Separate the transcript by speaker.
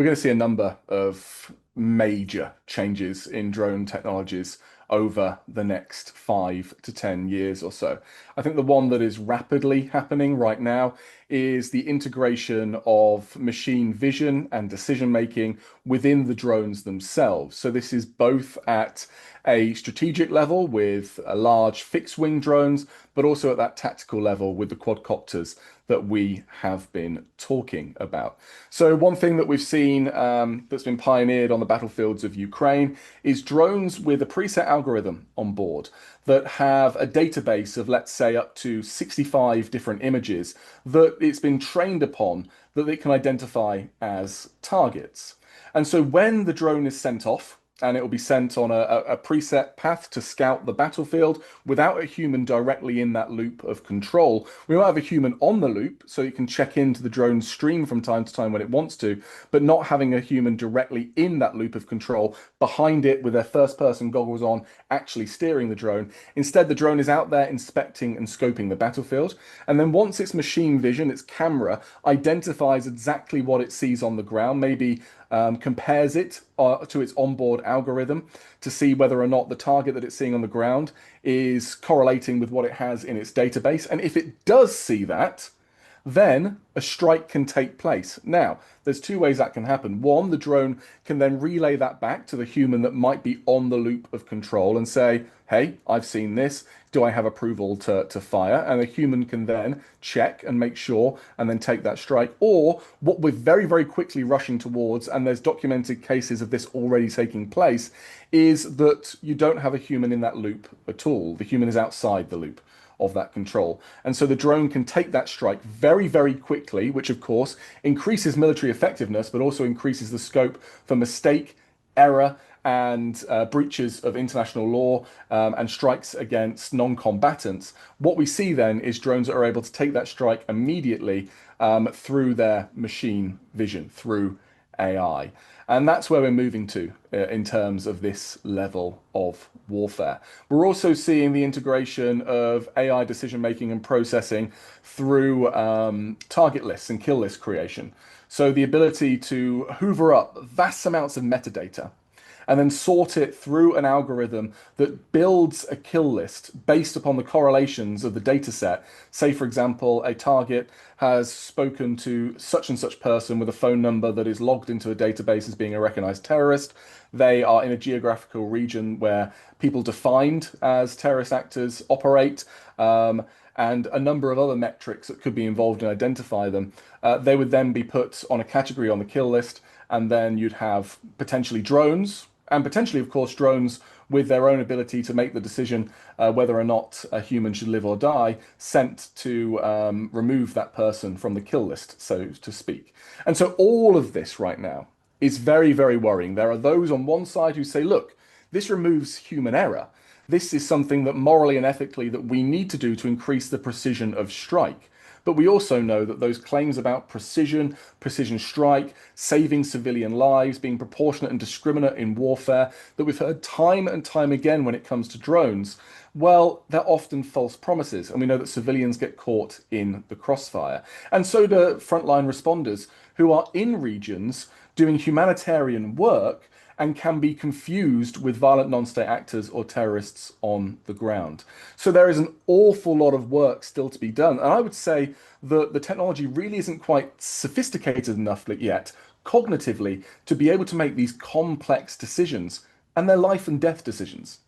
Speaker 1: We're going to see a number of major changes in drone technologies over the next 5 to 10 years or so. I think the one that is rapidly happening right now is the integration of machine vision and decision making within the drones themselves. So this is both at a strategic level with large fixed wing drones, but also at that tactical level with the quadcopters that we have been talking about. So one thing that we've seen that's been pioneered on the battlefields of Ukraine is drones with a preset algorithm on board that have a database of, let's say, up to 65 different images that it's been trained upon that it can identify as targets. And so when the drone is sent off, and it will be sent on a preset path to scout the battlefield without a human directly in that loop of control. We might have a human on the loop so it can check into the drone stream from time to time when it wants to, but not having a human directly in that loop of control behind it with their first person goggles on, actually steering the drone. Instead, the drone is out there inspecting and scoping the battlefield. And then once its machine vision, its camera, identifies exactly what it sees on the ground, maybe compares it to its onboard algorithm to see whether or not the target that it's seeing on the ground is correlating with what it has in its database. And if it does see that, then a strike can take place. Now, there's two ways that can happen. One, the drone can then relay that back to the human that might be on the loop of control and say, hey, I've seen this. Do I have approval to fire? And the human can then check and make sure and then take that strike. Or what we're very, very quickly rushing towards, and there's documented cases of this already taking place, is that you don't have a human in that loop at all. The human is outside the loop of that control. And so the drone can take that strike very, very quickly, which of course increases military effectiveness, but also increases the scope for mistake, error, and breaches of international law and strikes against non-combatants. What we see then is drones that are able to take that strike immediately through their machine vision, through AI. And that's where we're moving to in terms of this level of warfare. We're also seeing the integration of AI decision making and processing through target lists and kill list creation. So the ability to hoover up vast amounts of metadata and then sort it through an algorithm that builds a kill list based upon the correlations of the data set. Say, for example, a target has spoken to such and such person with a phone number that is logged into a database as being a recognized terrorist. They are in a geographical region where people defined as terrorist actors operate. And a number of other metrics that could be involved in identify them. They would then be put on a category on the kill list, and then you'd have potentially drones, and potentially, of course, drones with their own ability to make the decision whether or not a human should live or die, sent to remove that person from the kill list, so to speak. And so all of this right now is very, very worrying. There are those on one side who say, look, this removes human error. This is something that morally and ethically that we need to do to increase the precision of strike. But we also know that those claims about precision, precision strike, saving civilian lives, being proportionate and discriminate in warfare, that we've heard time and time again when it comes to drones, well, they're often false promises. And we know that civilians get caught in the crossfire. And so do frontline responders who are in regions doing humanitarian work and can be confused with violent non-state actors or terrorists on the ground. So there is an awful lot of work still to be done. And I would say that the technology really isn't quite sophisticated enough yet, cognitively, to be able to make these complex decisions. And they're life and death decisions.